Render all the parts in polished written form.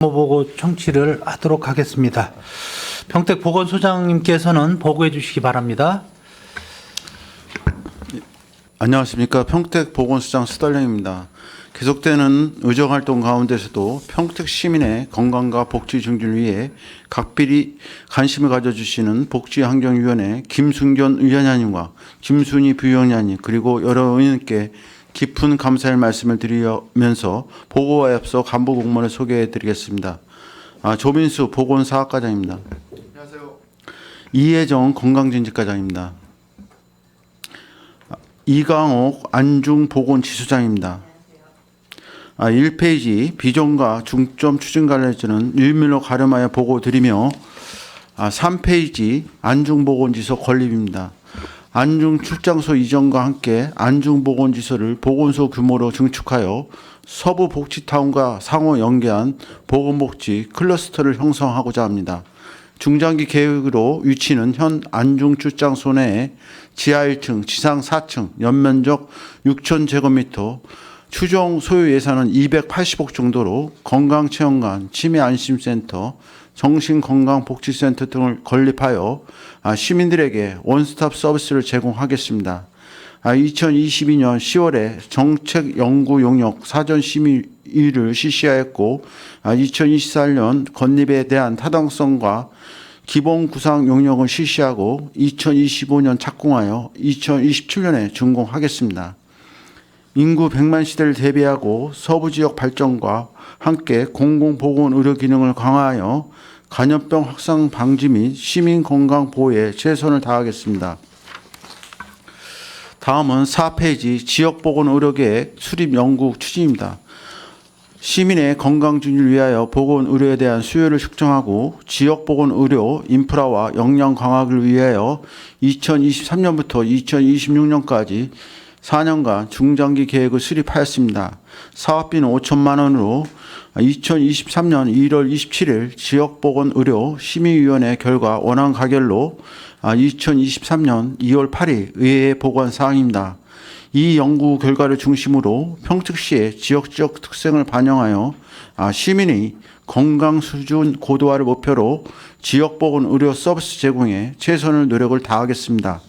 보고 청취를 하도록 하겠습니다. 평택보건소장님께서는 보고해 주시기 바랍니다. 안녕하십니까. 평택보건소장 수달령입니다. 계속되는 의정활동 가운데서도 평택 시민의 건강과 복지 증진을 위해 각별히 관심을 가져주시는 복지환경위원회 김순견 의원님과 김순희 부위원장님 그리고 여러 의원님께 깊은 감사의 말씀을 드리면서 보고에 앞서 간부 공무원을 소개해 드리겠습니다. 조민수 보건사학과장입니다. 안녕하세요. 이혜정 건강진직과장입니다. 이강옥 안중보건지수장입니다. 1페이지 비전과 중점 추진 관련해서는 일밀로 가름하여 보고 드리며 3페이지 안중보건지수 건립입니다. 안중 출장소 이전과 함께 안중보건지소를 보건소 규모로 증축하여 서부 복지타운과 상호 연계한 보건복지 클러스터를 형성하고자 합니다. 중장기 계획으로 위치는 현 안중 출장소 내에 지하 1층, 지상 4층, 연면적 6,000제곱미터, 추정 소요 예산은 280억 정도로 건강체험관, 치매안심센터, 정신건강복지센터 등을 건립하여 시민들에게 원스톱 서비스를 제공하겠습니다. 2022년 10월에 정책연구 용역 사전 심의를 실시하였고 2024년 건립에 대한 타당성과 기본 구상 용역을 실시하고 2025년 착공하여 2027년에 준공하겠습니다. 인구 100만 시대를 대비하고 서부 지역 발전과 함께 공공보건 의료 기능을 강화하여 간염병 확산 방지 및 시민 건강 보호에 최선을 다하겠습니다. 다음은 4페이지 지역보건 의료계획 수립 연구 추진입니다. 시민의 건강 증진을 위하여 보건 의료에 대한 수요를 측정하고 지역 보건 의료 인프라와 역량 강화를 위하여 2023년부터 2026년까지 4년간 중장기 계획을 수립하였습니다. 사업비는 5천만 원으로 2023년 1월 27일 지역보건의료 심의위원회 결과 원안 가결로 2023년 2월 8일 의회에 보고한 사항입니다. 이 연구 결과를 중심으로 평택시의 지역적 특성을 반영하여 시민의 건강 수준 고도화를 목표로 지역보건의료 서비스 제공에 최선의 노력을 다하겠습니다.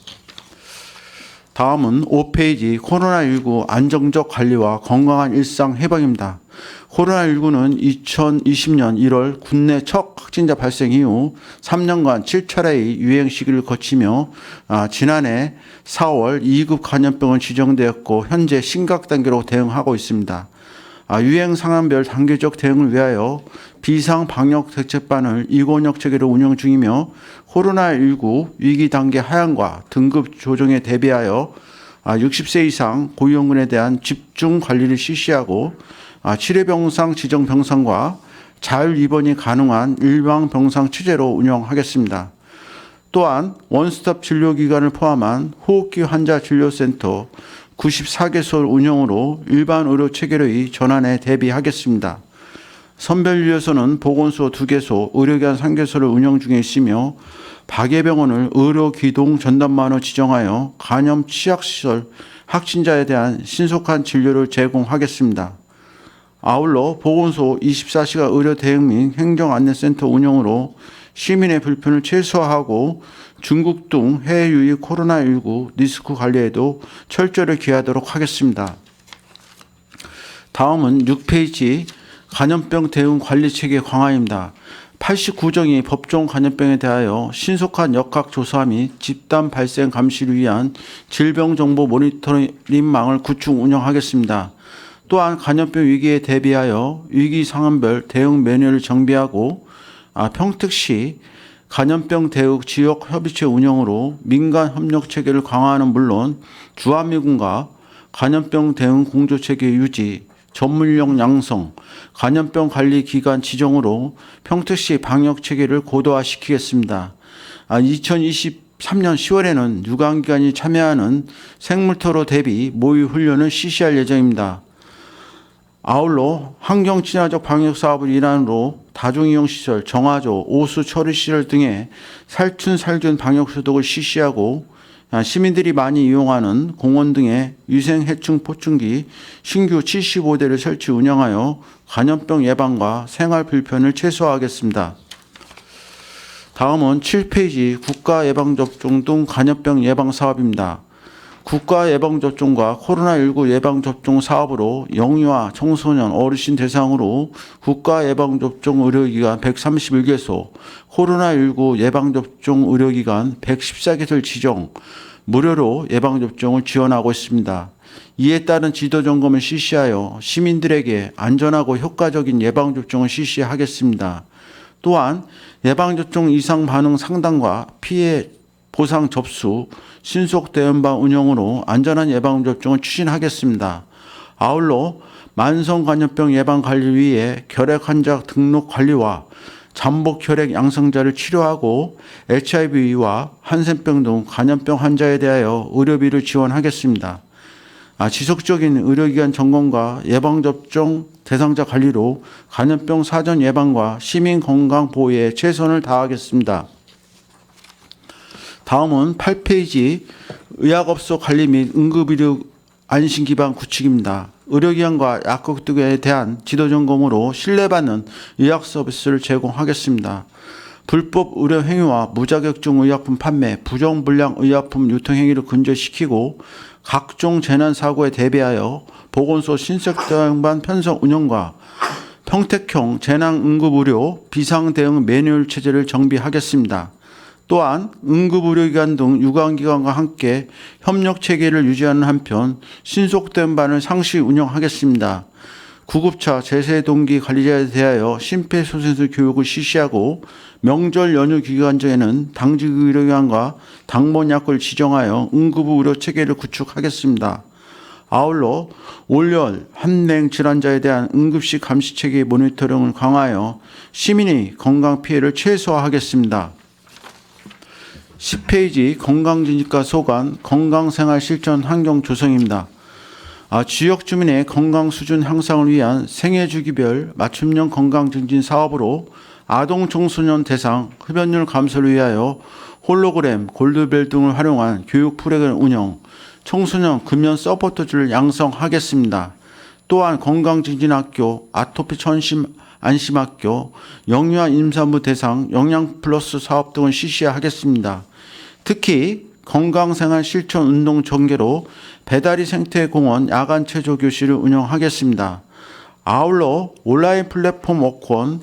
다음은 5페이지 코로나19 안정적 관리와 건강한 일상 회복입니다. 코로나19는 2020년 1월 국내 첫 확진자 발생 이후 3년간 7차례의 유행 시기를 거치며 지난해 4월 2급 감염병은 지정되었고 현재 심각 단계로 대응하고 있습니다. 유행 상황별 단계적 대응을 위하여 비상 방역 대책반을 이권역 체계로 운영 중이며 코로나19 위기 단계 하향과 등급 조정에 대비하여 60세 이상 고위험군에 대한 집중 관리를 실시하고 치료병상 지정 병상과 자율 입원이 가능한 일반 병상 체제로 운영하겠습니다. 또한 원스톱 진료기관을 포함한 호흡기 환자 진료센터 94개소 운영으로 일반 의료 체계로의 전환에 대비하겠습니다. 선별진료소는 보건소 2개소, 의료기관 3개소를 운영 중에 있으며 박예병원을 의료기동 전담반으로 지정하여 간염 취약시설 확진자에 대한 신속한 진료를 제공하겠습니다. 아울러 보건소 24시간 의료 대응 및 행정안내센터 운영으로 시민의 불편을 최소화하고 중국 등 해외 유입 코로나19 리스크 관리에도 철저히 기하도록 하겠습니다. 다음은 6페이지 간염병 대응 관리 체계 강화입니다. 89정이 법정 간염병에 대하여 신속한 역학조사 및 집단 발생 감시를 위한 질병정보 모니터링망을 구축 운영하겠습니다. 또한 간염병 위기에 대비하여 위기 상황별 대응 매뉴얼을 정비하고 평택시 간염병 대응 지역 협의체 운영으로 민간 협력 체계를 강화하는 물론 주한미군과 간염병 대응 공조 체계 유지, 전문인력 양성, 간염병 관리 기관 지정으로 평택시 방역 체계를 고도화시키겠습니다. 2023년 10월에는 유관기관이 참여하는 생물토로 대비 모의 훈련을 실시할 예정입니다. 아울러 환경 친화적 방역 사업을 일환으로 다중이용시설, 정화조, 오수 처리시설 등의 살균 방역 소독을 실시하고 시민들이 많이 이용하는 공원 등의 위생해충 포충기 신규 75대를 설치 운영하여 감염병 예방과 생활 불편을 최소화하겠습니다. 다음은 7페이지 국가예방접종 등 감염병 예방 사업입니다. 국가예방접종과 코로나19 예방접종 사업으로 영유아, 청소년, 어르신 대상으로 국가예방접종 의료기관 131개소, 코로나19 예방접종 의료기관 114개소를 지정, 무료로 예방접종을 지원하고 있습니다. 이에 따른 지도점검을 실시하여 시민들에게 안전하고 효과적인 예방접종을 실시하겠습니다. 또한 예방접종 이상 반응 상담과 피해 보상 접수, 신속 대응방 운영으로 안전한 예방접종을 추진하겠습니다. 아울러 만성간염병 예방관리를 위해 결핵 환자 등록 관리와 잠복 혈액 양성자를 치료하고 HIV와 한센병 등 간염병 환자에 대하여 의료비를 지원하겠습니다. 지속적인 의료기관 점검과 예방접종 대상자 관리로 간염병 사전 예방과 시민 건강 보호에 최선을 다하겠습니다. 다음은 8페이지 의약업소 관리 및 응급의료 안심기반 구축입니다. 의료기관과 약국 등에 대한 지도점검으로 신뢰받는 의학 서비스를 제공하겠습니다. 불법 의료 행위와 무자격증 의약품 판매, 부정불량 의약품 유통 행위를 근절시키고 각종 재난사고에 대비하여 보건소 신속대응반 편성 운영과 평택형 재난응급의료 비상대응 매뉴얼 체제를 정비하겠습니다. 또한 응급의료기관 등 유관기관과 함께 협력체계를 유지하는 한편 신속대응반을 상시 운영하겠습니다. 구급차 제세동기 관리자에 대하여 심폐소생술 교육을 실시하고 명절 연휴 기간중에는 당직의료기관과 당번약을 지정하여 응급의료체계를 구축하겠습니다. 아울러 올열, 한맹 질환자에 대한 응급실 감시체계 모니터링을 강화하여 시민의 건강 피해를 최소화하겠습니다. 10페이지 건강진입과 소관 건강생활 실천 환경 조성입니다. 지역 주민의 건강 수준 향상을 위한 생애주기별 맞춤형 건강증진 사업으로 아동 청소년 대상 흡연율 감소를 위하여 홀로그램, 골드벨 등을 활용한 교육 프로그램 운영, 청소년 금연 서포터즈를 양성하겠습니다. 또한 건강증진학교, 아토피 천심 안심학교, 영유아 임산부 대상 영양 플러스 사업 등을 실시하겠습니다. 특히 건강생활 실천 운동 전개로 배다리 생태공원 야간 체조 교실을 운영하겠습니다. 아울러 온라인 플랫폼 워크원,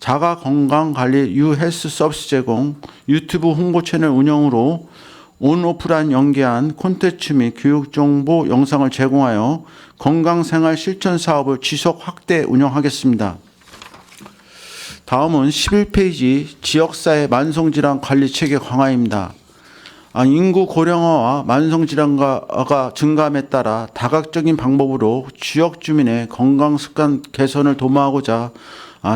자가 건강관리 유헬스 서비스 제공, 유튜브 홍보 채널 운영으로 온오프라인 연계한 콘텐츠 및 교육 정보 영상을 제공하여 건강생활 실천 사업을 지속 확대 운영하겠습니다. 다음은 11페이지 지역사회 만성질환 관리 체계 강화입니다. 인구 고령화와 만성질환가 증감에 따라 다각적인 방법으로 지역 주민의 건강 습관 개선을 도모하고자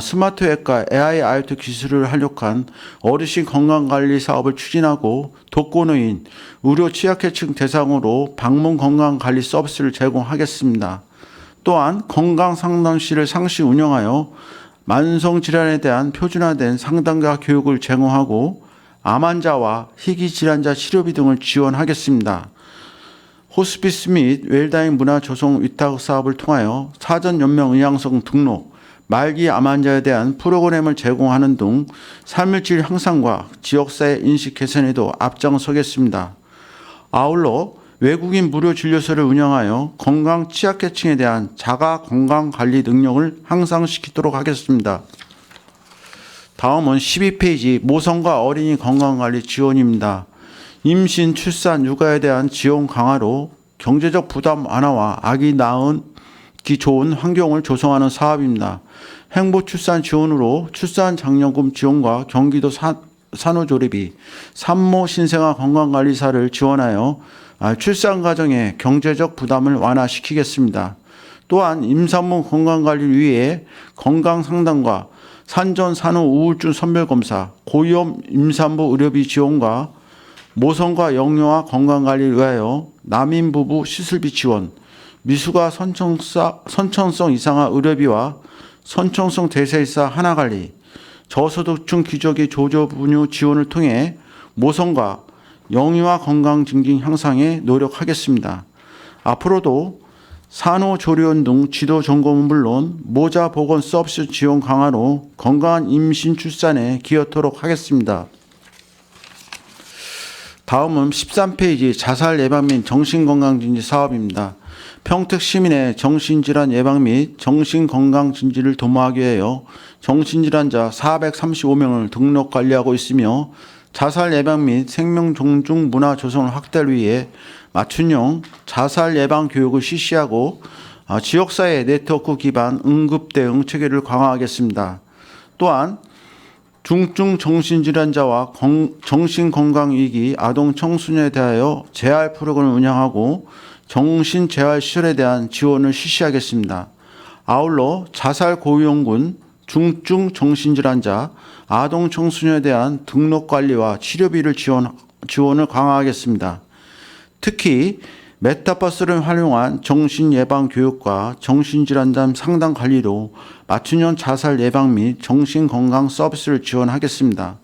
스마트 앱과 AI IoT 기술을 활용한 어르신 건강관리 사업을 추진하고 독거노인, 의료 취약계층 대상으로 방문 건강관리 서비스를 제공하겠습니다. 또한 건강상담실을 상시 운영하여 만성질환에 대한 표준화된 상담과 교육을 제공하고 암 환자와 희귀질환자 치료비 등을 지원하겠습니다. 호스피스 및 웰다잉 문화 조성 위탁 사업을 통하여 사전 연명 의향성 등록, 말기 암 환자에 대한 프로그램을 제공하는 등 삶의 질 향상과 지역사회 인식 개선에도 앞장서겠습니다. 아울러 외국인 무료 진료소를 운영하여 건강 취약계층에 대한 자가 건강관리 능력을 향상시키도록 하겠습니다. 다음은 12페이지 모성과 어린이 건강관리 지원입니다. 임신, 출산, 육아에 대한 지원 강화로 경제적 부담 완화와 아기 낳기 좋은 환경을 조성하는 사업입니다. 행복출산 지원으로 출산 장려금 지원과 경기도 산후조리비, 산모 신생아 건강관리사를 지원하여 출산 과정의 경제적 부담을 완화시키겠습니다. 또한 임산부 건강관리를 위해 건강상담과 산전, 산후, 우울증 선별검사, 고위험 임산부 의료비 지원과 모성과 영유아 건강관리를 위하여 남인 부부 시술비 지원, 미숙아 선천성 이상화 의료비와 선천성 대사이사 하나관리, 저소득층 기저귀 조조분유 지원을 통해 모성과 영유아 건강 증진 향상에 노력하겠습니다. 앞으로도 산후조리원 등 지도 점검은 물론 모자 보건 서비스 지원 강화로 건강한 임신 출산에 기여토록 하겠습니다. 다음은 13페이지 자살 예방 및 정신건강증진 사업입니다. 평택 시민의 정신질환 예방 및 정신건강증진을 도모하기 위하여 정신질환자 435명을 등록 관리하고 있으며 자살 예방 및 생명 존중 문화 조성을 확대를 위해 맞춤형 자살 예방 교육을 실시하고 지역사회 네트워크 기반 응급 대응 체계를 강화하겠습니다. 또한 중증 정신질환자와 정신건강위기 아동 청소년에 대하여 재활 프로그램을 운영하고 정신재활시설에 대한 지원을 실시하겠습니다. 아울러 자살 고위험군 중증 정신질환자 아동 청소년에 대한 등록 관리와 치료비를 지원을 강화하겠습니다. 특히 메타버스를 활용한 정신 예방 교육과 정신질환자 상담 관리로 맞춤형 자살 예방 및 정신 건강 서비스를 지원하겠습니다.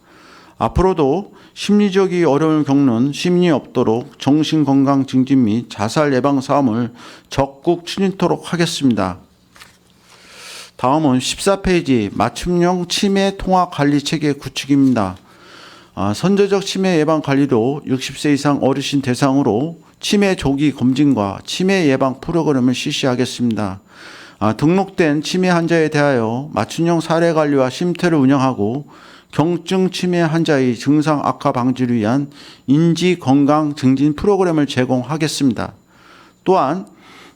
앞으로도 심리적인 어려움을 겪는 시민이 없도록 정신 건강 증진 및 자살 예방 사업을 적극 추진토록 하겠습니다. 다음은 14페이지 맞춤형 치매 통합 관리 체계 구축입니다. 선제적 치매 예방 관리로 60세 이상 어르신 대상으로 치매 조기 검진과 치매 예방 프로그램을 실시하겠습니다. 등록된 치매 환자에 대하여 맞춤형 사례 관리와 쉼터를 운영하고 경증 치매 환자의 증상 악화 방지를 위한 인지 건강 증진 프로그램을 제공하겠습니다. 또한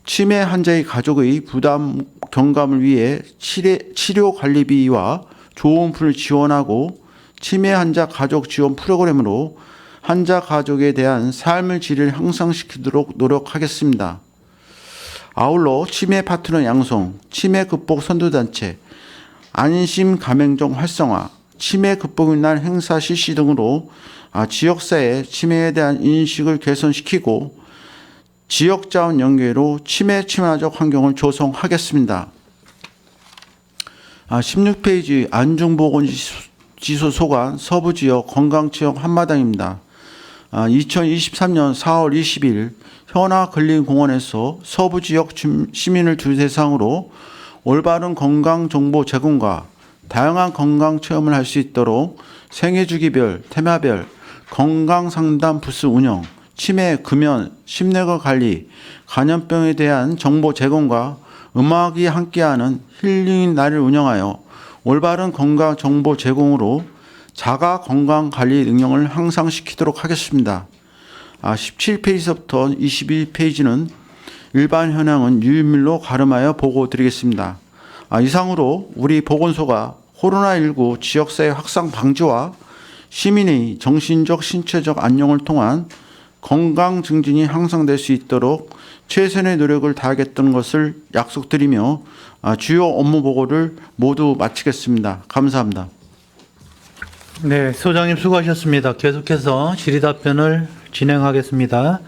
치매 환자의 가족의 부담 경감을 위해 치료 관리비와 조언풀을 지원하고 치매 환자 가족 지원 프로그램으로 환자 가족에 대한 삶의 질을 향상시키도록 노력하겠습니다. 아울러 치매 파트너 양성, 치매 극복 선도단체, 안심 가맹점 활성화, 치매 극복을 위한 행사 실시 등으로 지역사회 치매에 대한 인식을 개선시키고 지역자원 연계로 치매 친화적 환경을 조성하겠습니다. 16페이지 안중보건지수 소관 서부지역 건강체험 한마당입니다. 2023년 4월 20일 현아근린공원에서 서부지역 시민을 대상으로 올바른 건강정보 제공과 다양한 건강체험을 할 수 있도록 생애주기별, 테마별 건강상담 부스 운영, 치매, 금연, 심내거 관리, 간염병에 대한 정보 제공과 음악이 함께하는 힐링 날을 운영하여 올바른 건강 정보 제공으로 자가 건강 관리 능력을 향상시키도록 하겠습니다. 17페이지부터 21페이지는 일반 현황은 유일밀로 가름하여 보고 드리겠습니다. 이상으로 우리 보건소가 코로나19 지역사회 확산 방지와 시민의 정신적, 신체적 안녕을 통한 건강 증진이 향상될 수 있도록 최선의 노력을 다하겠다는 것을 약속드리며 주요 업무 보고를 모두 마치겠습니다. 감사합니다. 네, 소장님 수고하셨습니다. 계속해서 질의답변을 진행하겠습니다.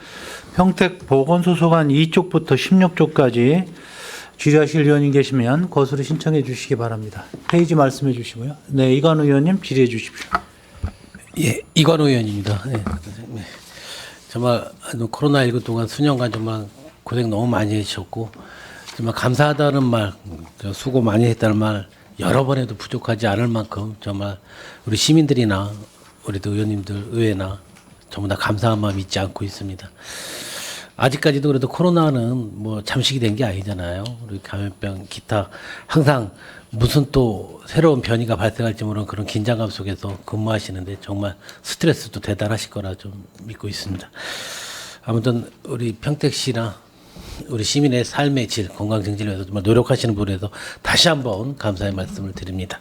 평택 보건소 소관 2쪽부터 16쪽까지 질의하실 의원님 계시면 거수로 신청해 주시기 바랍니다. 페이지 말씀해 주시고요. 네, 이관 의원님 질의해 주십시오. 예, 이관호 의원입니다. 네. 정말 코로나19 동안 수년간 정말 고생 너무 많이 해주셨고 정말 감사하다는 말, 수고 많이 했다는 말 여러 번 해도 부족하지 않을 만큼 정말 우리 시민들이나 우리도 의원님들, 의회나 전부 다 감사한 마음 잊지 않고 있습니다. 아직까지도 그래도 코로나는 뭐 잠식이 된 게 아니잖아요. 우리 감염병, 기타 항상 무슨 또 새로운 변이가 발생할지 모르는 그런 긴장감 속에서 근무하시는데 정말 스트레스도 대단하실 거라 좀 믿고 있습니다. 아무튼 우리 평택시나 우리 시민의 삶의 질, 건강 증진을 위해서 정말 노력하시는 분에서 다시 한번 감사의 말씀을 드립니다.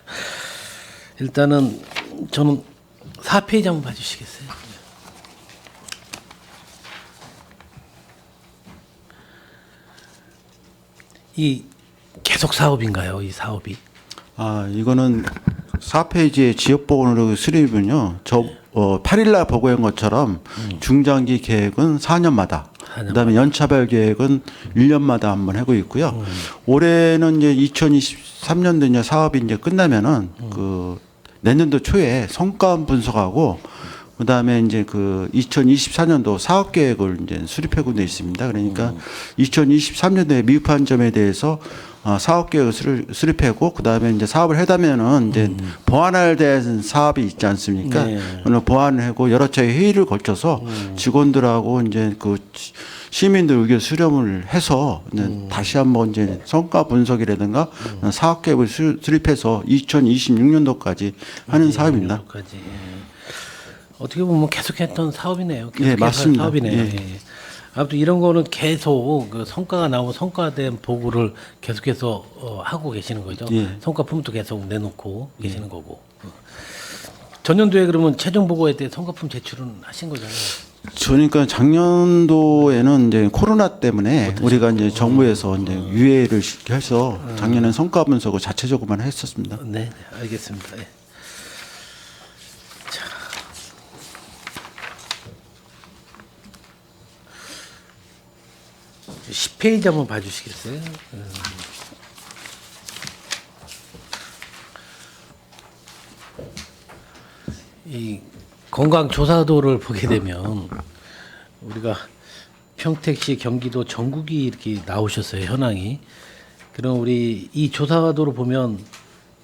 일단은 저는 4페이지 한번 봐주시겠어요? 이 계속 사업인가요? 이 사업이? 이거는 4페이지의 지역보건의료 수립은요. 8일날 보고한 것처럼 중장기 계획은 4년마다, 그다음에 연차별 계획은 1년마다 한번 하고 있고요. 올해는 이제 2023년도 이제 사업이 이제 끝나면은 그 내년도 초에 성과 분석하고 그다음에 이제 그 2024년도 사업 계획을 이제 수립하고 돼 있습니다. 그러니까 2023년도에 미흡한 점에 대해서 사업 계획을 수립하고 그다음에 이제 사업을 하다면은 이제 보완할 대한 사업이 있지 않습니까? 네. 오늘 보완을 하고 여러 차례 회의를 거쳐서 직원들하고 이제 그 시민들 의견 수렴을 해서 이제 다시 한번 이제 성과 분석이라든가 사업 계획을 수립해서 2026년도까지 하는 사업입니다. 까지. 어떻게 보면 계속했던 사업이네요. 예, 계속해서 맞습니다. 사업이네요. 예. 예. 아무튼 이런 거는 계속 그 성과가 나오고 성과된 보고를 계속해서 하고 계시는 거죠. 예. 성과품도 계속 내놓고 계시는 거고. 전년도에 그러면 최종 보고에 대해 성과품 제출은 하신 거잖아요. 그러니까 작년도에는 이제 코로나 때문에 우리가 이제 정부에서 이제 유예를 해서 작년에 성과 분석을 자체적으로만 했었습니다. 네, 알겠습니다. 예. 자. 10페이지 한번 봐주시겠어요? 이 건강조사도를 보게 되면 우리가 평택시, 경기도, 전국이 이렇게 나오셨어요, 현황이. 그럼 우리 이 조사도를 보면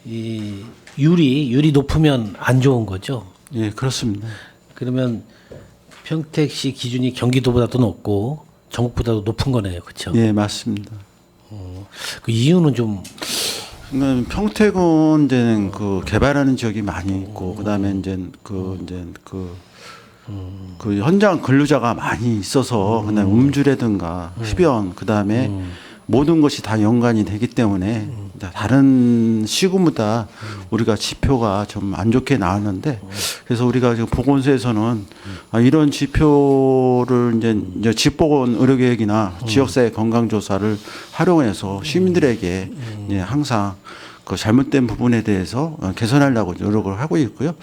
이 율이 높으면 안 좋은 거죠. 예, 그렇습니다. 그러면 평택시 기준이 경기도보다도 높고 전국보다도 높은 거네요, 그렇죠? 예, 맞습니다. 그 이유는 좀 그러니까 평택은 이제는 그 개발하는 지역이 많이 있고 그다음에 이제 그 현장 근로자가 많이 있어서 그다음에 음주라든가 흡연 그다음에 모든 것이 다 연관이 되기 때문에 다른 시군보다 우리가 지표가 좀 안 좋게 나왔는데 그래서 우리가 지금 보건소에서는 이런 지표를 이제 집보건 의료계획이나 지역사회 건강조사를 활용해서 시민들에게 이제 항상 그 잘못된 부분에 대해서 개선하려고 노력을 하고 있고요.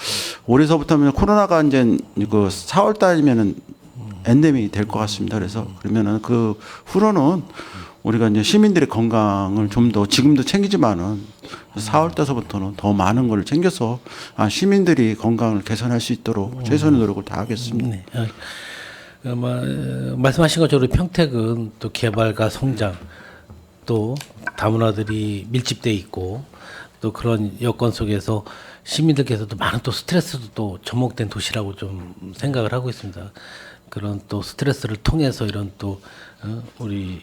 올해서부터는 코로나가 이제 그 4월 달이면은 엔데믹이 될 것 같습니다. 그래서 그러면은 그 후로는 우리가 이제 시민들의 건강을 좀 더 지금도 챙기지만은 4월 달서부터는 더 많은 걸 챙겨서 시민들이 건강을 개선할 수 있도록 최선의 노력을 다하겠습니다. 네. 말씀하신 것처럼 평택은 또 개발과 성장 또 다문화들이 밀집돼 있고 또 그런 여건 속에서 시민들께서도 많은 또 스트레스도 또 접목된 도시라고 좀 생각을 하고 있습니다. 그런 또 스트레스를 통해서 이런 또 우리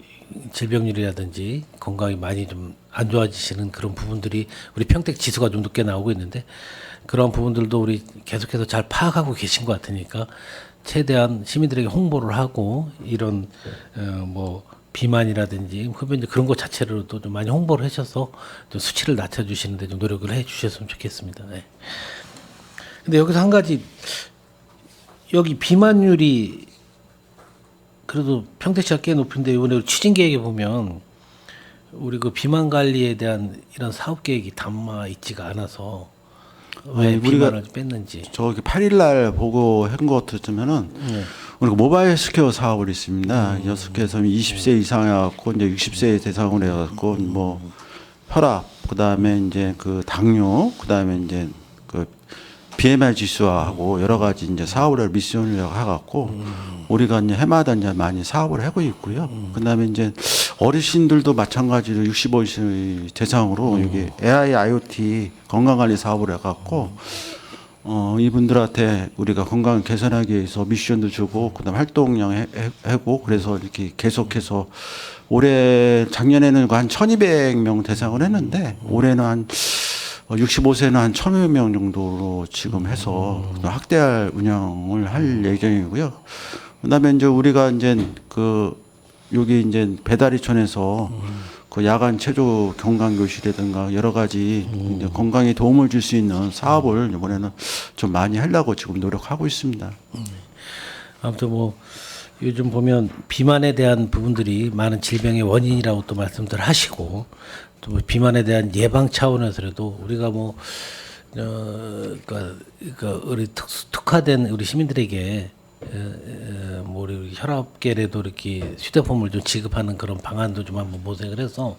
질병률이라든지 건강이 많이 좀 안 좋아지시는 그런 부분들이 우리 평택 지수가 좀 높게 나오고 있는데 그런 부분들도 우리 계속해서 잘 파악하고 계신 것 같으니까 최대한 시민들에게 홍보를 하고 이런 뭐 비만이라든지 흡연제 그런 것 자체로도 좀 많이 홍보를 하셔서 좀 수치를 낮춰주시는데 좀 노력을 해주셨으면 좋겠습니다. 네. 근데 여기서 한 가지 여기 비만율이 그래도 평택시가 꽤 높은데 이번에 추진 계획에 보면 우리 그 비만 관리에 대한 이런 사업 계획이 담아 있지가 않아서 왜 비만을 뺐는지. 저기 8일 날 보고 한 것 같으면은 우리가 모바일 헬스케어 사업을 있습니다. 헬스케어에서 20세 이상 해갖고 이제 60세 대상으로 해갖고 뭐 혈압, 그다음에 이제 그 당뇨, 그다음에 이제 그 BMI 지수하고 여러 가지 이제 사업을 미션을 해갖고 우리가 이제 해마다 이제 많이 사업을 하고 있고요. 그다음에 이제 어르신들도 마찬가지로 65세 대상으로 여기 AI IoT 건강관리 사업을 해갖고 이분들한테 우리가 건강 개선하기 위해서 미션도 주고 그다음 활동량 하고 그래서 이렇게 계속해서 올해 작년에는 한 1,200명 대상을 했는데 올해는 한 65세는 한 1,000여 명 정도로 지금 해서 확대할 운영을 할 예정이고요. 그다음에 이제 우리가 이제 그 여기 이제 배다리촌에서 그 야간 체조 경강 교실이라든가 여러 가지 이제 건강에 도움을 줄 수 있는 사업을 이번에는 좀 많이 하려고 지금 노력하고 있습니다. 아무튼 뭐 요즘 보면 비만에 대한 부분들이 많은 질병의 원인이라고 또 말씀들 하시고 또 비만에 대한 예방 차원에서라도 우리가 뭐 그러니까 우리 특화된 우리 시민들에게 뭐 우리 혈압계라도 이렇게 휴대폰을 좀 지급하는 그런 방안도 좀 한번 모색을 해서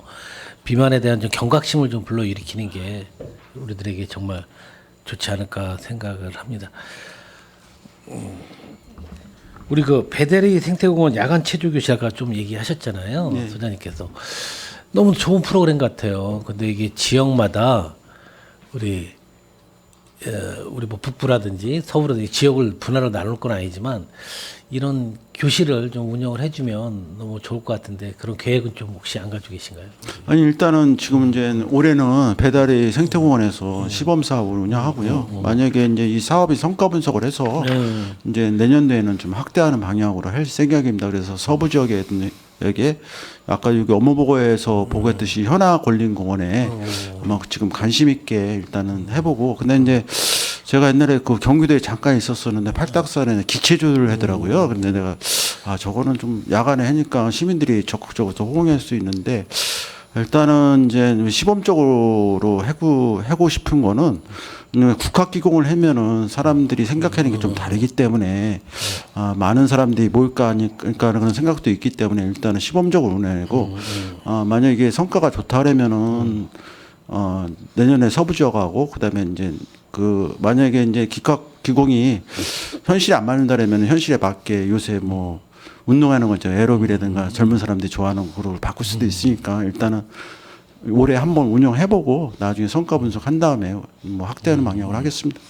비만에 대한 좀 경각심을 좀 불러일으키는 게 우리들에게 정말 좋지 않을까 생각을 합니다. 우리 그 배대리 생태공원 야간 체조 교실 아까 좀 얘기하셨잖아요, 네. 소장님께서. 너무 좋은 프로그램 같아요. 근데 이게 지역마다 우리 뭐 북부라든지 서부라든지 지역을 분할로 나눌 건 아니지만 이런 교실을 좀 운영을 해주면 너무 좋을 것 같은데 그런 계획은 좀 혹시 안 가지고 계신가요? 아니 일단은 지금 이제 올해는 배달이 생태공원에서 시범 사업을 운영하고요. 만약에 이제 이 사업이 성과 분석을 해서 이제 내년도에는 좀 확대하는 방향으로 할 생각입니다. 그래서 서부 지역에게 아까 여기 업무보고에서 보고했듯이 현아권린공원에 아마 지금 관심 있게 일단은 해보고 근데 이제 제가 옛날에 그 경기도에 잠깐 있었었는데 팔딱산에 기체조를 하더라고요. 근데 내가 저거는 좀 야간에 하니까 시민들이 적극적으로 더 호응할 수 있는데 일단은 이제 시범적으로 하고 싶은 거는 국학기공을 하면은 사람들이 생각하는 게 좀 다르기 때문에 많은 사람들이 모일까 하니까 그런 생각도 있기 때문에 일단은 시범적으로 운영하고 만약에 성과가 좋다 그러면은 내년에 서부 지역하고 그다음에 이제 그 만약에 이제 기공이 현실에 안 맞는다라면 현실에 맞게 요새 뭐 운동하는 거죠. 에어로빅이라든가 젊은 사람들이 좋아하는 거로 바꿀 수도 있으니까 일단은 올해 한번 운영해보고 나중에 성과 분석한 다음에 뭐 확대하는 방향으로 하겠습니다.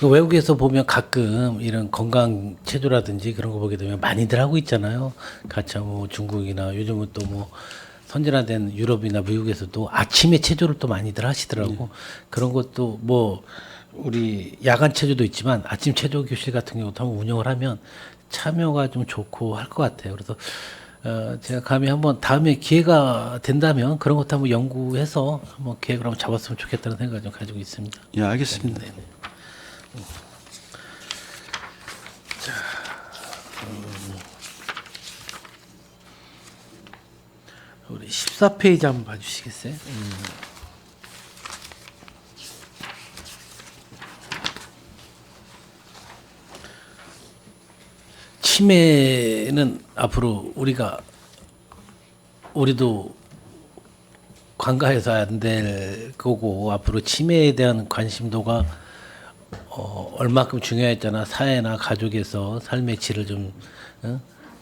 그 외국에서 보면 가끔 이런 건강 체조라든지 그런 거 보게 되면 많이들 하고 있잖아요. 같이 뭐 중국이나 요즘은 또 뭐 선진화된 유럽이나 미국에서도 아침에 체조를 또 많이들 하시더라고. 그런 것도 뭐 우리 야간 체조도 있지만 아침 체조 교실 같은 경우도 한번 운영을 하면 참여가 좀 좋고 할 것 같아요. 그래서 제가 감히 한번 다음에 기회가 된다면 그런 것도 한번 연구해서 한번 계획을 한번 잡았으면 좋겠다는 생각을 좀 가지고 있습니다. 예, 알겠습니다. 우리 14페이지 한번 봐주시겠어요? 치매는 앞으로 우리도 관가해서 안 될 거고 앞으로 치매에 대한 관심도가 얼마큼 중요했잖아. 사회나 가족에서 삶의 질을 좀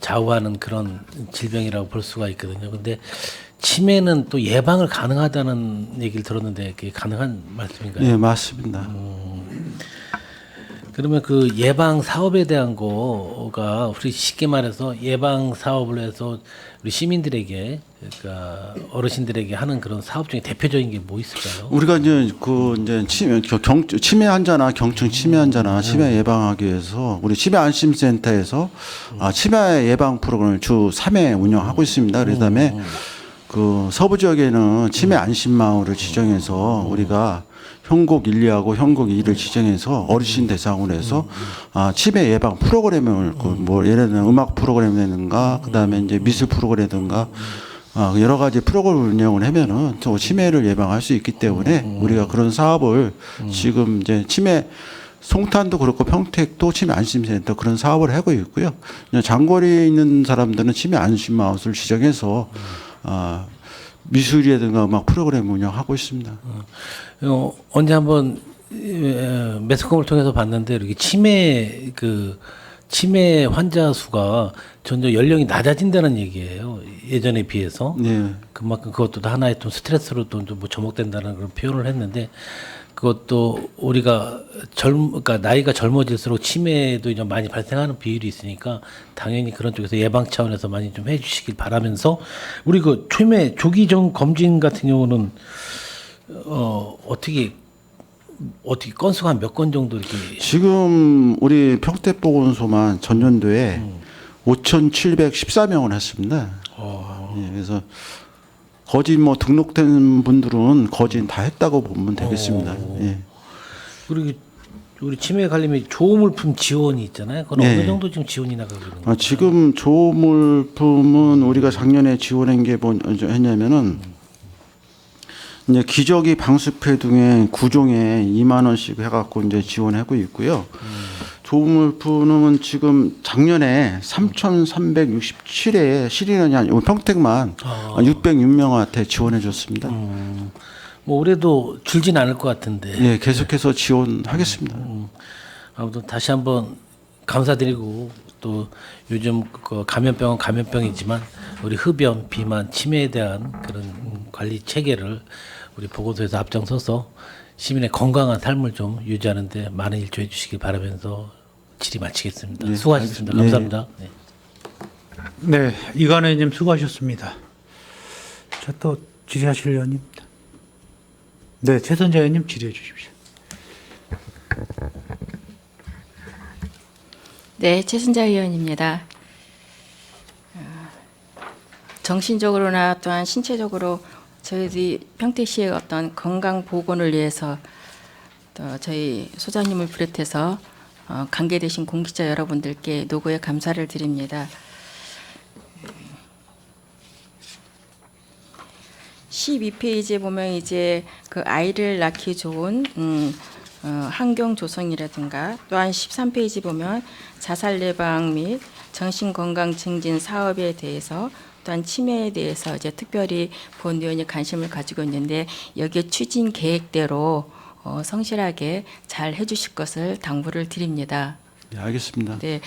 좌우하는 그런 질병이라고 볼 수가 있거든요. 근데 치매는 또 예방을 가능하다는 얘기를 들었는데 그게 가능한 말씀인가요? 예, 맞습니다. 그러면 그 예방 사업에 대한 거가 우리 쉽게 말해서 예방 사업을 해서 우리 시민들에게 그러니까 어르신들에게 하는 그런 사업 중에 대표적인 게 뭐 있을까요? 우리가 이제 치매 환자나 경증 치매 환자나 치매 예방하기 위해서 우리 치매 안심센터에서 치매 예방 프로그램을 주 3회 운영하고 있습니다. 그다음에 그 서부 지역에는 치매 안심 마을을 지정해서 우리가 형곡 1, 2하고 형곡 2를 지정해서 어르신 대상으로 해서 치매 예방 프로그램을 뭐 예를 들면 음악 프로그램이라든가 그다음에 이제 미술 프로그램이라든가 여러 가지 프로그램을 운영을 하면은 또 치매를 예방할 수 있기 때문에 우리가 그런 사업을 지금 이제 치매 송탄도 그렇고 평택도 치매 안심센터 그런 사업을 하고 있고요. 장거리에 있는 사람들은 치매 안심 마을을 지정해서 미술이라든가 음악 프로그램 운영하고 있습니다. 언제 한번 매스컴을 통해서 봤는데 이렇게 치매 환자 수가 점점 연령이 낮아진다는 얘기예요. 예전에 비해서. 네. 그만큼 그것도 하나의 좀 스트레스로 또 뭐 접목된다는 그런 표현을 했는데 그것도 우리가 그러니까 나이가 젊어질수록 치매도 이제 많이 발생하는 비율이 있으니까 당연히 그런 쪽에서 예방 차원에서 많이 좀 해주시길 바라면서 우리 그 치매 조기 전 검진 같은 경우는 어떻게 건수가 한 몇 건 정도 이렇게 지금 우리 평택보건소만 전년도에 5,714명을 했습니다. 예, 그래서 거진 뭐 등록된 분들은 거진 다 했다고 보면 되겠습니다. 예. 그리고 우리 치매 관련해 조물품 지원이 있잖아요. 그건 네. 어느 정도 지금 지원이 나가고 있는 거예요? 지금 조물품은 우리가 작년에 지원한 게 뭐냐면은 이제 기저귀 방수패 등의 9종에 2만 원씩 해갖고 이제 지원하고 있고요. 조물품은 지금 작년에 3,367회 실인원이 아니고 평택만 606명한테 지원해줬습니다. 뭐 올해도 줄진 않을 것 같은데. 예, 계속해서 지원하겠습니다. 아무튼 다시 한번 감사드리고 또 요즘 그 감염병은 감염병이지만 우리 흡연, 비만, 치매에 대한 그런 관리 체계를 우리 보건소에서 앞장서서 시민의 건강한 삶을 좀 유지하는데 많은 일조해 주시기 바라면서 질의 마치겠습니다. 네, 수고하셨습니다. 알겠습니다. 감사합니다. 네. 네, 이관우 의원님 수고하셨습니다. 자, 또 질의하실 의원입니다. 네, 최선재 의원님 질의해 주십시오. 네, 최순자 의원입니다. 정신적으로나 또한 신체적으로 저희들이 평택시의 어떤 건강 보건을 위해서 또 저희 소장님을 비롯해서 관계되신 공직자 여러분들께 노고에 감사를 드립니다. 12페이지에 보면 이제 그 아이를 낳기 좋은 환경 조성이라든가 또한 13페이지 보면 자살 예방 및 정신 건강 증진 사업에 대해서 또한 치매에 대해서 이제 특별히 본 의원이 관심을 가지고 있는데 여기에 추진 계획대로 성실하게 잘 해주실 것을 당부를 드립니다. 네, 알겠습니다. 네.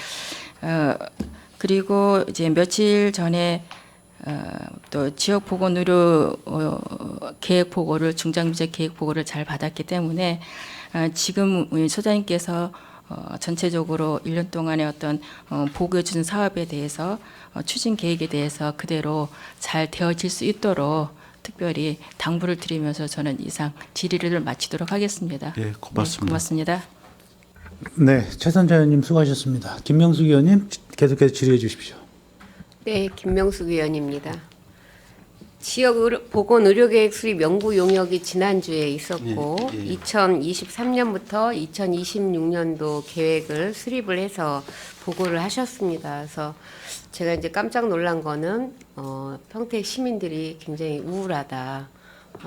그리고 이제 며칠 전에 또 지역 보건 의료 계획 보고를 중장비적 계획 보고를 잘 받았기 때문에 지금 우리 소장님께서 전체적으로 1년 동안의 어떤 보고해 준 사업에 대해서 추진 계획에 대해서 그대로 잘 되어질 수 있도록 특별히 당부를 드리면서 저는 이상 질의를 마치도록 하겠습니다. 네, 고맙습니다. 네, 고맙습니다. 네, 최선재 의원님 수고하셨습니다. 김명숙 의원님 계속해서 질의해 주십시오. 네, 김명숙 의원입니다. 지역 보건 의료계획 수립 연구 용역이 지난주에 있었고 예, 예. 2023년부터 2026년도 계획을 수립을 해서 보고를 하셨습니다. 그래서 제가 이제 깜짝 놀란 거는 평택 시민들이 굉장히 우울하다.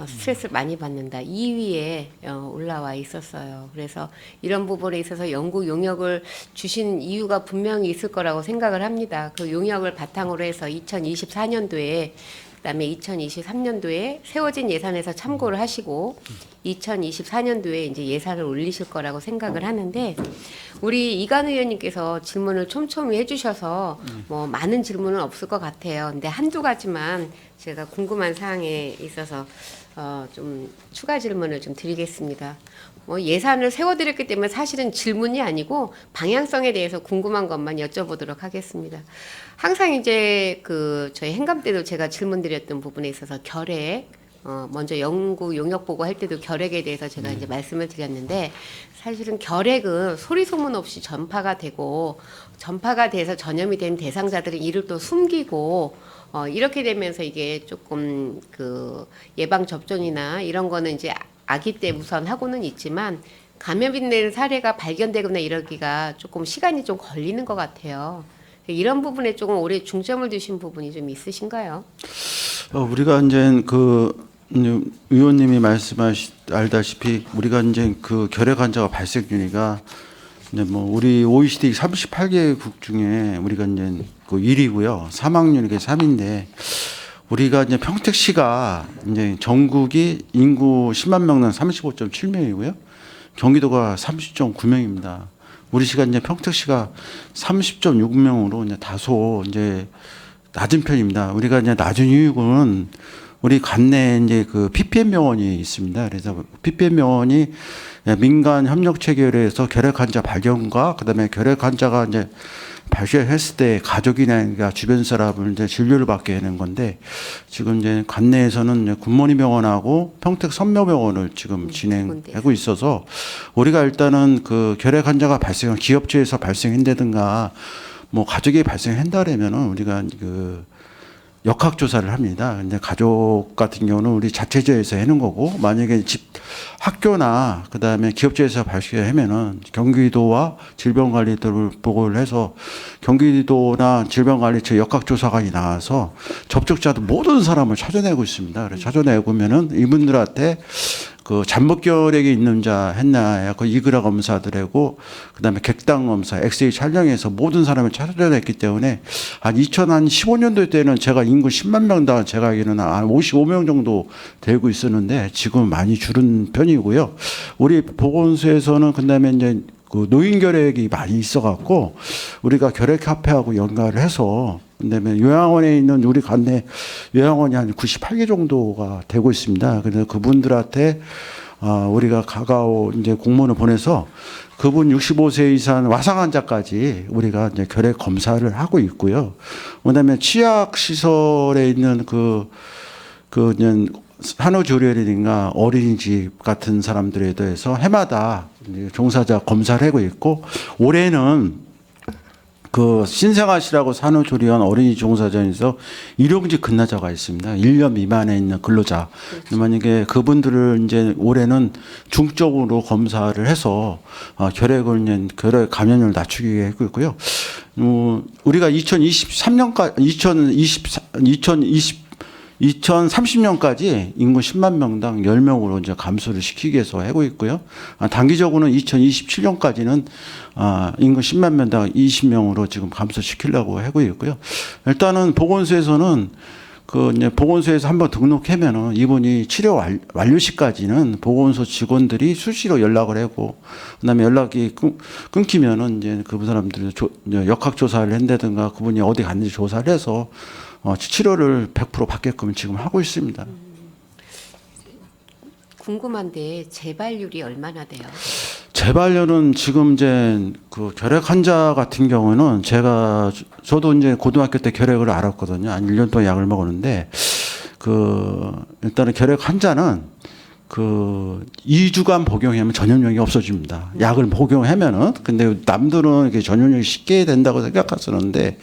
스트레스를 많이 받는다. 2위에 올라와 있었어요. 그래서 이런 부분에 있어서 연구 용역을 주신 이유가 분명히 있을 거라고 생각을 합니다. 그 용역을 바탕으로 해서 2024년도에 그다음에 2023년도에 세워진 예산에서 참고를 하시고 2024년도에 이제 예산을 올리실 거라고 생각을 하는데 우리 이관우 의원님께서 질문을 촘촘히 해주셔서 뭐 많은 질문은 없을 것 같아요. 근데 한두 가지만 제가 궁금한 사항에 있어서 좀 추가 질문을 좀 드리겠습니다. 뭐 예산을 세워드렸기 때문에 사실은 질문이 아니고 방향성에 대해서 궁금한 것만 여쭤보도록 하겠습니다. 항상 이제 그 저희 행감 때도 제가 질문드렸던 부분에 있어서 결핵, 먼저 연구 용역 보고 할 때도 결핵에 대해서 제가 이제 말씀을 드렸는데 사실은 결핵은 소리 소문 없이 전파가 되고 전파가 돼서 전염이 된 대상자들은 이를 또 숨기고 이렇게 되면서 이게 조금 그 예방 접종이나 이런 거는 이제 아기 때 우선 하고는 있지만 감염이 된 사례가 발견되거나 이러기가 조금 시간이 좀 걸리는 것 같아요. 이런 부분에 조금 오래 중점을 두신 부분이 좀 있으신가요? 우리가 이제 그 의원님이 알다시피 우리가 이제 그 결핵 환자가 발생률이가 이제 뭐 우리 OECD 38개국 중에 우리가 이제 그 1위고요. 사망률이 3인데 우리가 이제 평택시가 이제 전국이 인구 10만 명당 35.7명이고요. 경기도가 30.9명입니다. 우리 시가 이제 평택시가 30.6명으로 이제 다소 이제 낮은 편입니다. 우리가 이제 낮은 이유는 우리 관내에 이제 그 PPM 병원이 있습니다. 그래서 PPM 병원이 민간 협력 체계에서 결핵 환자 발견과 그다음에 결핵 환자가 이제 발생했을 때 가족이나 주변 사람을 이제 진료를 받게 하는 건데 지금 이제 관내에서는 굿모닝 병원하고 평택 선묘병원을 지금 진행하고 있어서 우리가 일단은 그 결핵 환자가 발생한 기업체에서 발생한다든가 뭐 가족이 발생한다라면은 우리가 그 역학조사를 합니다. 근데 가족 같은 경우는 우리 자체제에서 해는 거고 만약에 집 학교나 그다음에 기업체에서 발생하면은 경기도와 질병관리도를 보고를 해서 경기도나 질병관리처 역학조사관이 나와서 접촉자도 모든 사람을 찾아내고 있습니다. 그래서 찾아내고면은 이분들한테 그 잠복결핵이 있는 자 했나요? 그 이그라 검사들하고 그다음에 객당 검사, 엑스레이 촬영해서 모든 사람을 찾아냈기 때문에 한 2015년도 때는 제가 인구 10만 명당 제가 알기로는 한 55명 정도 되고 있었는데 지금 많이 줄은 편이고요. 우리 보건소에서는 그다음에 이제 그 노인 결핵이 많이 있어갖고 우리가 결핵 협회하고 연가를 해서 그다음에 요양원에 있는 우리 관내 요양원이 한 98개 정도가 되고 있습니다. 그래서 그분들한테 우리가 가가오 이제 공문을 보내서 그분 65세 이상 와상 환자까지 우리가 이제 결핵 검사를 하고 있고요. 그다음에 취약 시설에 있는 그 이제 산후조리원이나 어린이집 같은 사람들에 대해서 해마다 이제 종사자 검사를 하고 있고 올해는 그 신생아시라고 산후조리원 어린이 종사자에서 일용직 근로자가 있습니다. 1년 미만에 있는 근로자. 만약에 그분들을 이제 올해는 중적으로 검사를 해서 결핵을 이제 결핵 감염률을 낮추기 위해 하고 있고요. 우리가 2030년까지 인구 10만 명당 10명으로 이제 감소를 시키기 위해서 하고 있고요. 단기적으로는 2027년까지는 인구 10만 명당 20명으로 지금 감소시키려고 하고 있고요. 일단은 보건소에서는 그 이제 보건소에서 한번 등록하면은 이분이 치료 완료 시까지는 보건소 직원들이 수시로 연락을 하고 그다음에 연락이 끊기면은 이제 그 사람들 역학 조사를 한다든가 그분이 어디 갔는지 조사를 해서 치료를 100% 받게끔 지금 하고 있습니다. 궁금한데 재발률이 얼마나 돼요? 재발률은 지금 이제 그 결핵 환자 같은 경우는 저도 이제 고등학교 때 결핵을 앓았거든요. 한 1년 동안 약을 먹었는데 일단은 결핵 환자는 2주간 복용하면 전염력이 없어집니다. 약을 복용하면은. 근데 남들은 이렇게 전염력이 쉽게 된다고 생각하시는데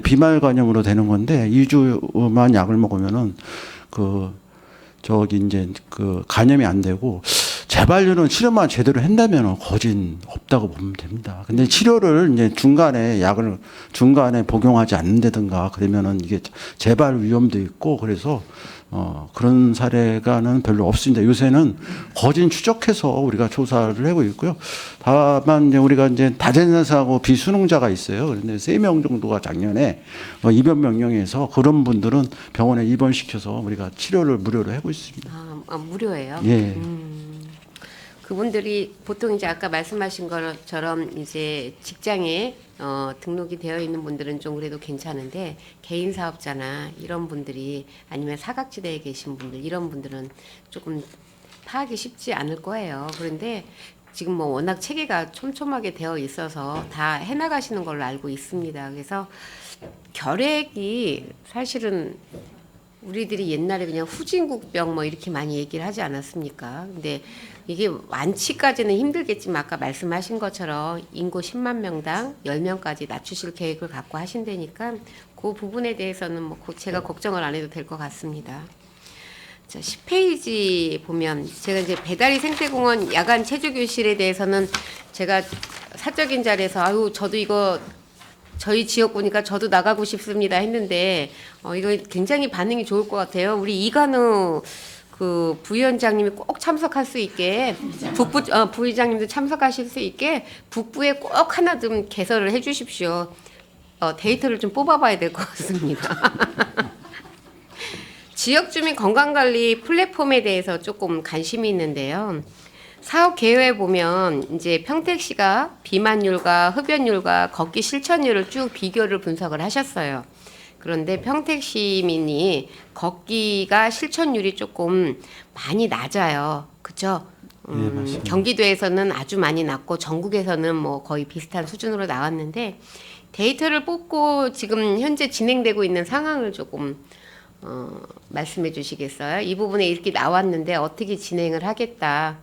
비말 간염으로 되는 건데 2주만 약을 먹으면은 이제 간염이 안 되고 재발률은 치료만 제대로 한다면 거진 없다고 보면 됩니다. 근데 치료를 이제 중간에 복용하지 않는다든가 그러면은 이게 재발 위험도 있고 그래서 그런 사례가는 별로 없습니다. 요새는 거진 추적해서 우리가 조사를 하고 있고요. 다만 이제 우리가 이제 다전사하고 비수능자가 있어요. 그런데 3명 정도가 작년에 입원 명령해서 그런 분들은 병원에 입원시켜서 우리가 치료를 무료로 하고 있습니다. 무료예요? 예. 그분들이 보통 이제 아까 말씀하신 것처럼 이제 직장에 등록이 되어 있는 분들은 좀 그래도 괜찮은데 개인 사업자나 이런 분들이 아니면 사각지대에 계신 분들 이런 분들은 조금 파악이 쉽지 않을 거예요. 그런데 지금 뭐 워낙 체계가 촘촘하게 되어 있어서 다 해나가시는 걸로 알고 있습니다. 그래서 결핵이 사실은 우리들이 옛날에 그냥 후진국병 뭐 이렇게 많이 얘기를 하지 않았습니까? 근데 이게 완치까지는 힘들겠지만 아까 말씀하신 것처럼 인구 10만 명당 10명까지 낮추실 계획을 갖고 하신다니까 그 부분에 대해서는 뭐 제가 걱정을 안 해도 될 것 같습니다. 자, 10페이지 보면 제가 이제 배다리 생태공원 야간 체조교실에 대해서는 제가 사적인 자리에서 저도 이거 저희 지역 보니까 저도 나가고 싶습니다 했는데 이거 굉장히 반응이 좋을 것 같아요. 우리 이관우 그 부위원장님이 꼭 참석할 수 있게 부의장님도 참석하실 수 있게 북부에 꼭 하나 좀 개설을 해주십시오. 데이터를 좀 뽑아봐야 될 것 같습니다. 지역주민 건강관리 플랫폼에 대해서 조금 관심이 있는데요. 사업 계획에 보면 이제 평택시가 비만율과 흡연율과 걷기 실천율을 쭉 비교를 분석을 하셨어요. 그런데 평택 시민이 걷기가 실천율이 조금 많이 낮아요. 그렇죠? 네, 맞습니다. 경기도에서는 아주 많이 낮고 전국에서는 뭐 거의 비슷한 수준으로 나왔는데 데이터를 뽑고 지금 현재 진행되고 있는 상황을 조금 말씀해 주시겠어요? 이 부분에 이렇게 나왔는데 어떻게 진행을 하겠다.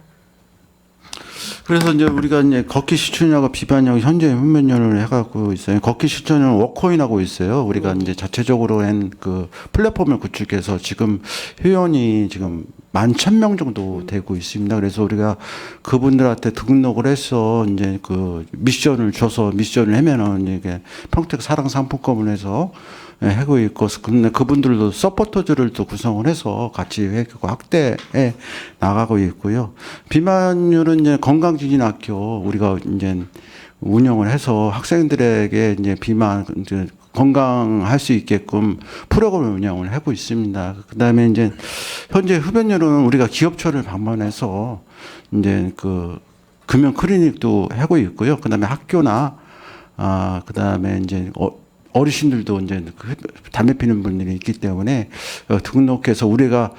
그래서 이제 우리가 이제 걷기 실천율하고 비만율 현재 훈면율을 해가고 있어요. 걷기 실천율은 워커인하고 있어요. 우리가 이제 자체적으로 한 그 플랫폼을 구축해서 지금 회원이 지금 11,000명 정도 되고 있습니다. 그래서 우리가 그분들한테 등록을 해서 이제 그 미션을 줘서 미션을 하면은 이게 평택 사랑 상품권을 해서 하고 있고, 근데 그분들도 서포터즈를 또 구성을 해서 같이 확대해 나가고 있고요. 비만율은 이제 건강지진학교 우리가 이제 운영을 해서 학생들에게 이제 비만 이제 건강할 수 있게끔 프로그램을 운영을 하고 있습니다. 그다음에 이제 현재 흡연율은 우리가 기업초를 방문해서 이제 그 금연 클리닉도 하고 있고요. 그다음에 학교나 그다음에 이제 어르신들도 이제 담배 피는 분들이 있기 때문에 등록해서 우리가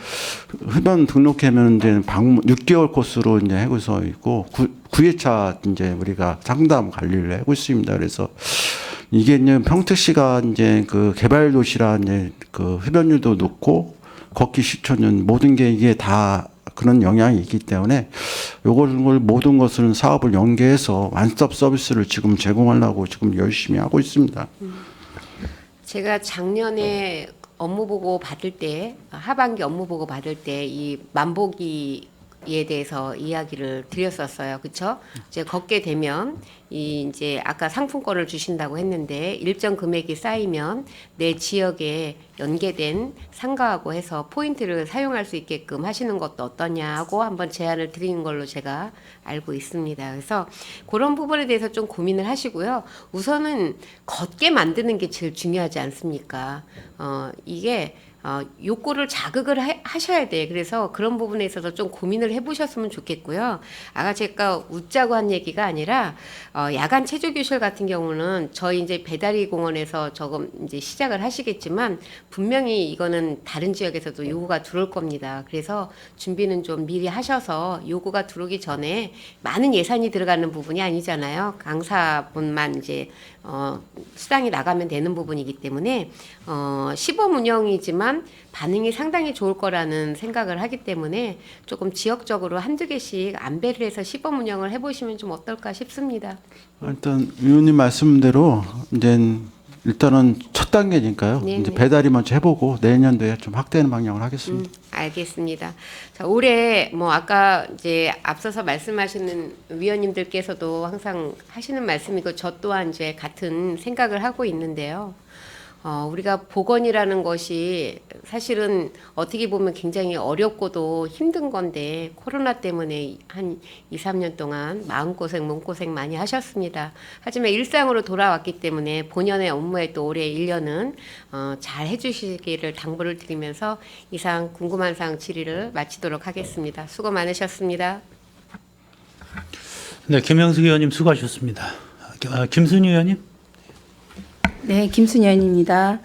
흡연 등록하면 이제 방문 6개월 코스로 이제 하고서 있고 9회차 이제 우리가 상담 관리를 하고 있습니다. 그래서 이게 이제 평택시가 이제 그 개발 도시라 이제 그 흡연율도 높고 걷기 실천은 모든 게 이게 다 그런 영향이 있기 때문에 요걸 모든 것을 사업을 연계해서 완스톱 서비스를 지금 제공하려고 지금 열심히 하고 있습니다. 제가 작년에 업무 보고 받을 때 하반기 업무 보고 받을 때 이 만보기에 대해서 이야기를 드렸었어요. 그렇죠? 이제 걷게 되면 이 이제 아까 상품권을 주신다고 했는데 일정 금액이 쌓이면 내 지역에 연계된 상가하고 해서 포인트를 사용할 수 있게끔 하시는 것도 어떠냐고 한번 제안을 드린 걸로 제가 알고 있습니다. 그래서 그런 부분에 대해서 좀 고민을 하시고요. 우선은 걷게 만드는 게 제일 중요하지 않습니까? 이게 욕구를 자극을 하셔야 돼. 그래서 그런 부분에 있어서 좀 고민을 해보셨으면 좋겠고요. 아까 제가 웃자고 한 얘기가 아니라 야간 체조교실 같은 경우는 저희 이제 배다리 공원에서 조금 이제 시작을 하시겠지만 분명히 이거는 다른 지역에서도 요구가 들어올 겁니다. 그래서 준비는 좀 미리 하셔서 요구가 들어오기 전에 많은 예산이 들어가는 부분이 아니잖아요. 강사분만 이제 수당이 나가면 되는 부분이기 때문에 시범 운영이지만 반응이 상당히 좋을 거라는 생각을 하기 때문에 조금 지역적으로 한두 개씩 안배를 해서 시범 운영을 해보시면 좀 어떨까 싶습니다. 일단 위원님 말씀대로 이제 일단은 첫 단계니까요. 네, 이제 네. 배달이 먼저 해보고 내년도에 좀 확대하는 방향을 하겠습니다. 알겠습니다. 자, 올해 뭐 아까 이제 앞서서 말씀하시는 위원님들께서도 항상 하시는 말씀이고 저 또한 이제 같은 생각을 하고 있는데요. 우리가 보건이라는 것이 사실은 어떻게 보면 굉장히 어렵고도 힘든 건데 코로나 때문에 한 2, 3년 동안 마음고생, 몸고생 많이 하셨습니다. 하지만 일상으로 돌아왔기 때문에 본연의 업무에 또 올해 1년은 잘 해주시기를 당부를 드리면서 이상 궁금한 사항 질의를 마치도록 하겠습니다. 수고 많으셨습니다. 네, 김영숙 의원님 수고하셨습니다. 김순희 의원님. 네, 김순현입니다.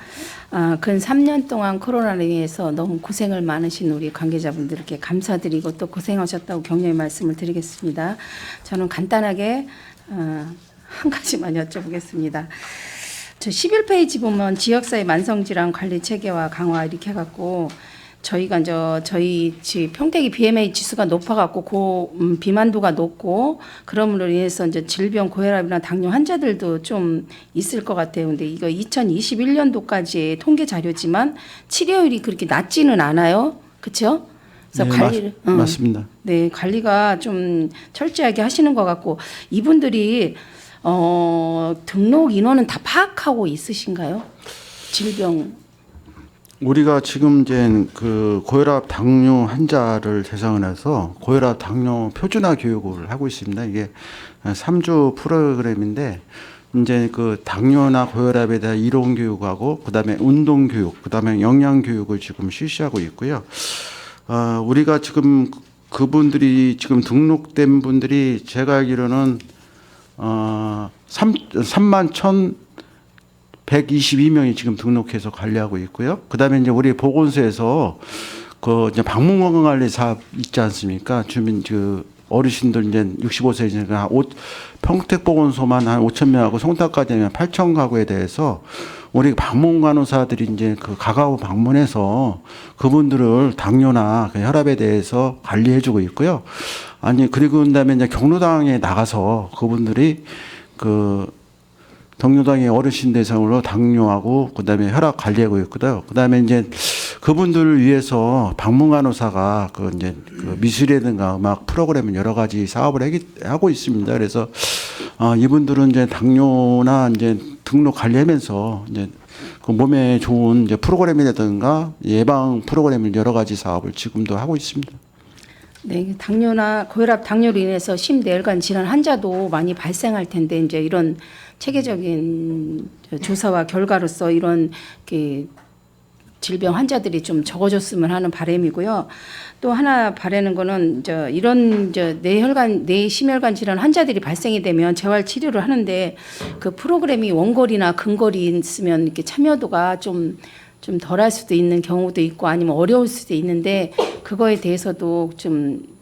근 3년 동안 코로나로 인해서 너무 고생을 많으신 우리 관계자분들께 감사드리고 또 고생하셨다고 격려의 말씀을 드리겠습니다. 저는 간단하게 한 가지만 여쭤보겠습니다. 저 11페이지 보면 지역사회 만성질환 관리 체계와 강화 이렇게 해갖고 저희가 이제 저희 평택이 BMI 지수가 높아갖고 비만도가 높고 그럼으로 인해서 이제 질병 고혈압이나 당뇨 환자들도 좀 있을 것 같아요. 근데 이거 2021년도까지 통계 자료지만 치료율이 그렇게 낮지는 않아요. 그렇죠? 그래서 네, 관리를 맞습니다. 네, 관리가 좀 철저하게 하시는 것 같고 이분들이 등록 인원은 다 파악하고 있으신가요? 질병 우리가 지금 이제 그 고혈압 당뇨 환자를 대상으로 해서 고혈압 당뇨 표준화 교육을 하고 있습니다. 이게 3주 프로그램인데 이제 그 당뇨나 고혈압에 대한 이론 교육하고 그다음에 운동 교육, 그다음에 영양 교육을 지금 실시하고 있고요. 우리가 지금 그분들이 지금 등록된 분들이 제가 알기로는 3만 1,122명이 지금 등록해서 관리하고 있고요. 그다음에 이제 우리 보건소에서 그 이제 방문 건강 관리 사업 있지 않습니까? 주민 그 어르신들 이제 65세 이상 평택 보건소만 한 5천 명하고 송탁까지 하면 8천 가구에 대해서 우리 방문 간호사들이 이제 그 가가고 방문해서 그분들을 당뇨나 그 혈압에 대해서 관리해주고 있고요. 아니 그리고 그다음에 이제 경로당에 나가서 그분들이 그 동료당의 어르신 대상으로 당뇨하고 그다음에 혈압 관리하고 있거든요. 그다음에 이제 그분들을 위해서 방문 간호사가 그 이제 그 미술이라든가 음악 프로그램 여러 가지 사업을 하고 있습니다. 그래서 이분들은 이제 당뇨나 이제 등록 관리하면서 이제 그 몸에 좋은 이제 프로그램이라든가 예방 프로그램 여러 가지 사업을 지금도 하고 있습니다. 네, 당뇨나 고혈압 당뇨로 인해서 심내혈관 질환 환자도 많이 발생할 텐데 이제 이런 체계적인 조사와 결과로서 이런 질병 환자들이 좀 적어졌으면 하는 바람이고요. 또 하나 바라는 거는 이런 뇌심혈관 질환 환자들이 발생이 되면 재활 치료를 하는데 그 프로그램이 원거리나 근거리 있으면 이렇게 참여도가 좀 덜할 수도 있는 경우도 있고 아니면 어려울 수도 있는데 그거에 대해서도 좀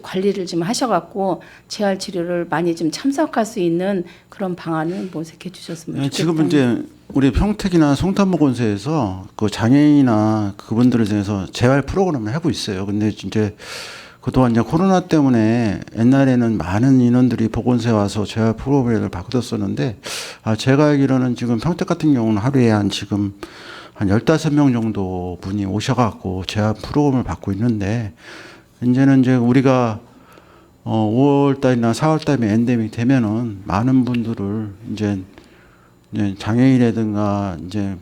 관리를 좀 하셔갖고 재활 치료를 많이 좀 참석할 수 있는 그런 방안을 모색해 주셨으면 좋겠다. 지금 이제 우리 평택이나 송탄보건소에서 그 장애인이나 그분들을 대해서 재활 프로그램을 하고 있어요. 근데 이제 그동안 이제 코로나 때문에 옛날에는 많은 인원들이 보건소에 와서 재활 프로그램을 받았었는데 제가 알기로는 지금 평택 같은 경우는 하루에 한 15명 정도 분이 오셔갖고 재활 프로그램을 받고 있는데 이제는 이제 우리가 5월 달이나 4월 달에 엔데믹 되면은 많은 분들을 이제 장애인이라든가 이제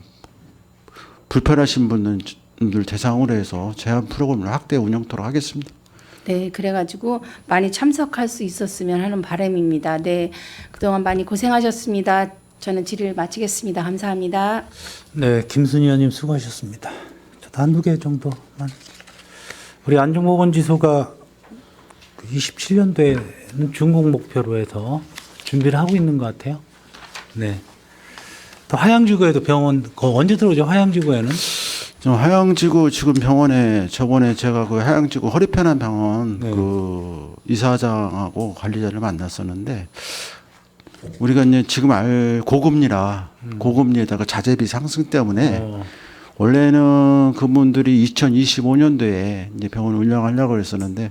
불편하신 분들 대상으로 해서 재활 프로그램을 확대 운영토록 하겠습니다. 네, 그래가지고 많이 참석할 수 있었으면 하는 바람입니다. 네, 그동안 많이 고생하셨습니다. 저는 질의를 마치겠습니다. 감사합니다. 네, 김순희 의원님 수고하셨습니다. 저도 한두 개 정도만. 우리 안중보건지소가 27년도에는 준공 목표로 해서 준비를 하고 있는 것 같아요. 네. 또 화양지구에도 병원, 언제 들어오죠? 화양지구에는? 화양지구 지금 병원에 저번에 제가 그 화양지구 허리편한 병원 네. 그 이사장하고 관리자를 만났었는데 우리가 이제 지금 고금리에다가 자재비 상승 때문에 원래는 그분들이 2025년도에 이제 병원을 운영하려고 그랬었는데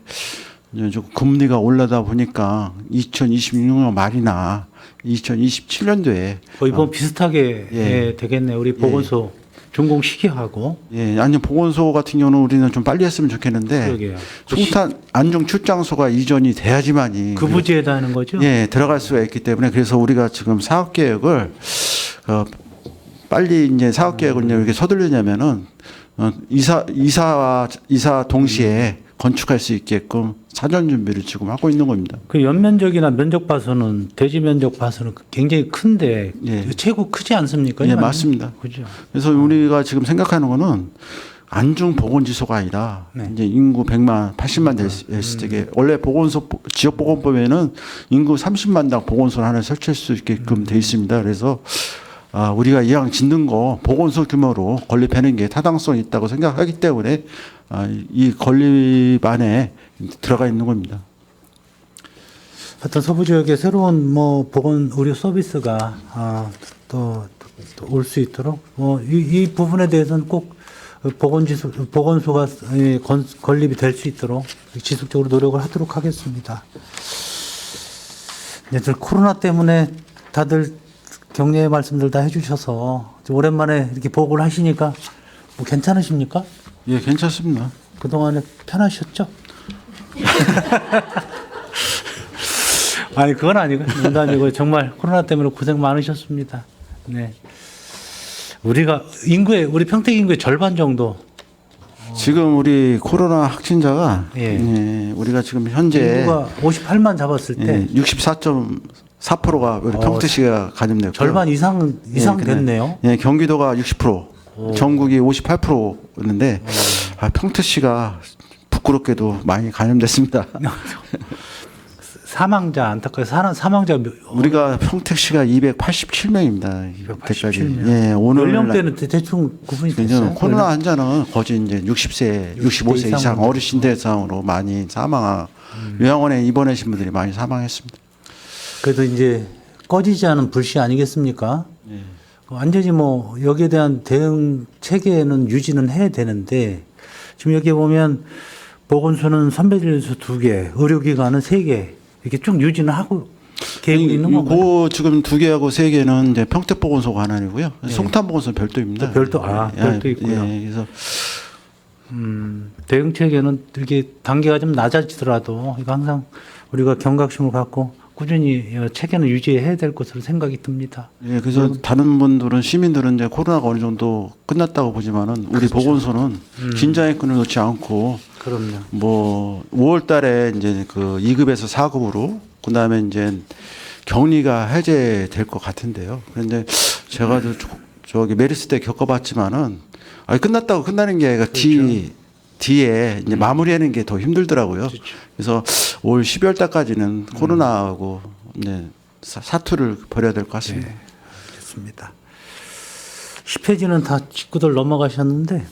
이제 좀 금리가 올라다 보니까 2026년 말이나 2027년도에 이번 비슷하게 되겠네. 우리 보건소 준공 시기하고. 아니면 보건소 같은 경우는 우리는 좀 빨리 했으면 좋겠는데 그러게요. 송탄 안중 출장소가 이전이 돼야지만이 그 부지에다 하는 거죠? 들어갈 수가 있기 때문에 그래서 우리가 지금 사업 계획을 빨리 이제 사업 계획을 이렇게 서두르냐면은 이사 동시에 건축할 수 있게끔 사전 준비를 지금 하고 있는 겁니다. 그 연면적이나 면적 봐서는 대지 면적 봐서는 굉장히 큰데 최고 크지 않습니까? 예, 맞습니다. 그죠. 그래서 우리가 지금 생각하는 거는 안중 보건지소가 아니라 이제 인구 100만, 80만 됐을 때 원래 보건소 지역 보건법에는 인구 30만당 보건소를 하나 설치할 수 있게끔 돼 있습니다. 그래서 우리가 이왕 짓는 거 보건소 규모로 건립하는 게 타당성이 있다고 생각하기 때문에 이 건립 안에 들어가 있는 겁니다. 하여튼 서부 지역에 새로운 보건 의료 서비스가 또 올 수 있도록 이 부분에 대해서는 꼭 보건소가 건립이 될 수 있도록 지속적으로 노력을 하도록 하겠습니다. 이제 코로나 때문에 다들 격려의 말씀들 다 해주셔서 오랜만에 이렇게 보고를 하시니까 괜찮으십니까? 예, 괜찮습니다. 그동안에 편하셨죠? 아니 그건 아니고 농담이고 정말 코로나 때문에 고생 많으셨습니다. 네. 우리가 우리 평택 인구의 절반 정도. 지금 우리 코로나 확진자가 우리가 지금 현재 인구가 58만 잡았을 때 64.4%가 우리 평택시가 감염됐고요. 절반 이상 됐네요. 경기도가 60%, 전국이 58%였는데 평택시가 부끄럽게도 많이 감염됐습니다. 사망자 안타까워 사망자 우리가 평택시가 287명입니다. 287명. 오늘 연령대는 대충 구분이 됐어요. 코로나 환자는 거의 이제 60세, 65세 이상 어르신 대상으로 많이 요양원에 입원하신 분들이 많이 사망했습니다. 그래도 이제 꺼지지 않은 불씨 아니겠습니까? 완전히 여기에 대한 대응 체계는 유지는 해야 되는데 지금 여기 보면 보건소는 선별진료소 2개, 의료기관은 3개 이렇게 쭉 유지는 하고 계획이 있는 건가요? 지금 2개하고 3개는 이제 평택보건소가 하나이고요. 송탄보건소 별도입니다. 별도 있고요. 그래서 대응 체계는 이렇게 단계가 좀 낮아지더라도 이거 항상 우리가 경각심을 갖고 꾸준히 체계는 유지해야 될 것으로 생각이 듭니다. 그래서 다른 분들은 시민들은 이제 코로나가 어느 정도 끝났다고 보지만은 우리 보건소는 긴장의 끈을 놓지 않고 그럼요. 5월 달에 이제 그 2급에서 4급으로 그다음에 이제 격리가 해제될 것 같은데요. 그런데 제가 저기 메르스 때 겪어봤지만은 끝났다고 끝나는 게 아니라 뒤에 이제 마무리하는 게 더 힘들더라고요. 그래서 올 12월 달까지는 코로나하고 이제 사투를 벌여야 될 것 같습니다. 알겠습니다. 10페이지는 다 직구들 넘어가셨는데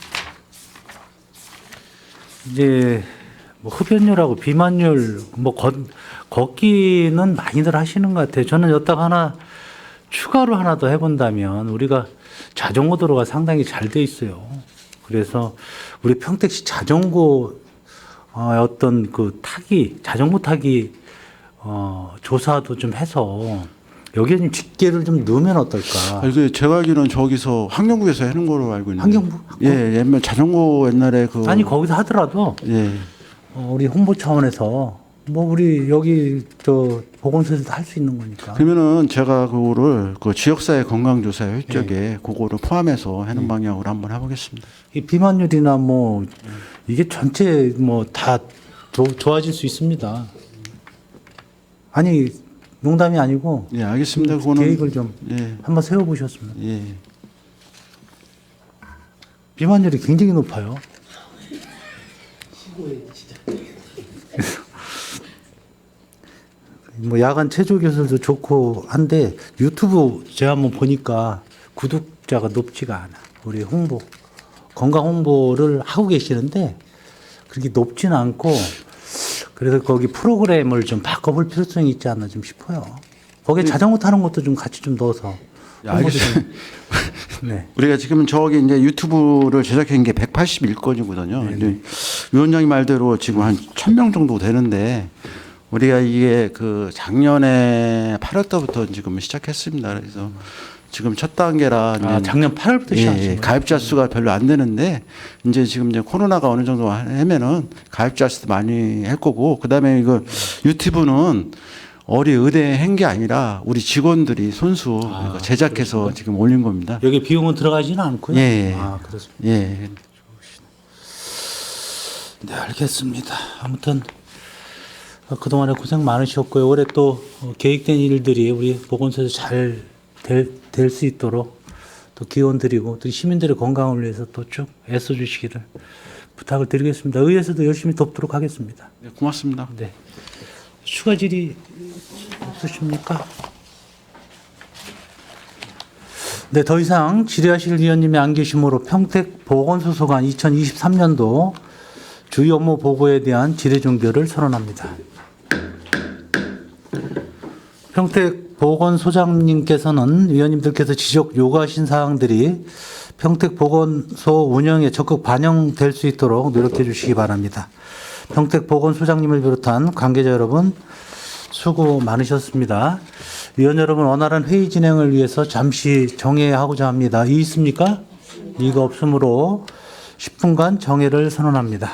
이제 뭐 흡연율하고 비만율 뭐 걷기는 많이들 하시는 것 같아요. 저는 여기다가 하나 추가로 하나 더 해본다면 우리가 자전거 도로가 상당히 잘 돼 있어요. 그래서 우리 평택시 자전거 어떤 그 자전거 타기 조사도 좀 해서 여기에 좀 직계를 좀 넣으면 어떨까? 그 제가 알기로는 저기서 환경부에서 하는 거로 알고 있는데. 환경부? 예, 옛날 자전거 옛날에 그 아니 거기서 하더라도 예. 우리 홍보 차원에서 뭐 우리 여기 저 보건소에서도 할 수 있는 거니까. 그러면은 제가 그거를 그 지역사회 건강조사 획적에 그거를 포함해서 하는 방향으로 한번 해보겠습니다. 이 비만율이나 뭐 이게 전체 뭐 다 좋아질 수 있습니다. 아니 농담이 아니고 예, 알겠습니다. 그거는 계획을 좀 예, 한번 세워보셨으면. 예. 비만율이 굉장히 높아요. 뭐 야간 체조 교실도 좋고 한데 유튜브 제가 한번 보니까 구독자가 높지가 않아. 우리 건강 홍보를 하고 계시는데 그렇게 높지는 않고 그래서 거기 프로그램을 좀 바꿔볼 필요성이 있지 않나 좀 싶어요. 거기에 자전거 타는 것도 좀 같이 좀 넣어서. 알겠습니다. 네. 우리가 지금 저기 이제 유튜브를 제작한 게 181건이거든요. 이제 위원장님 말대로 지금 한 1000명 정도 되는데 우리가 이게 그 작년에 8월 달부터 지금 시작했습니다. 그래서 지금 첫 단계라 이제 작년 8월부터 시작하신 거예요? 가입자 수가 별로 안 되는데 이제 지금 이제 코로나가 어느 정도 하면은 가입자 수도 많이 할 거고 그다음에 이거 유튜브는 어디 의대 한 게 아니라 우리 직원들이 손수 이거 제작해서 지금 올린 겁니다. 여기 비용은 들어가지는 않고요. 예. 그렇습니다. 예. 네, 알겠습니다. 아무튼 그동안에 고생 많으셨고요. 올해 또 계획된 일들이 우리 보건소에서 잘 될 수 있도록 또 기원 드리고 또 시민들의 건강을 위해서 또 쭉 애써주시기를 부탁을 드리겠습니다. 의회에서도 열심히 돕도록 하겠습니다. 네, 고맙습니다. 네. 추가 질의 없으십니까? 네, 더 이상 질의하실 위원님이 안 계시므로 평택 보건소소관 2023년도 주요 업무 보고에 대한 질의 종결을 선언합니다. 평택 보건소장님께서는 위원님들께서 지적 요구하신 사항들이 평택 보건소 운영에 적극 반영될 수 있도록 노력해 주시기 바랍니다. 평택 보건소장님을 비롯한 관계자 여러분 수고 많으셨습니다. 위원 여러분 원활한 회의 진행을 위해서 잠시 정회하고자 합니다. 이의 있습니까? 이의가 없으므로 10분간 정회를 선언합니다.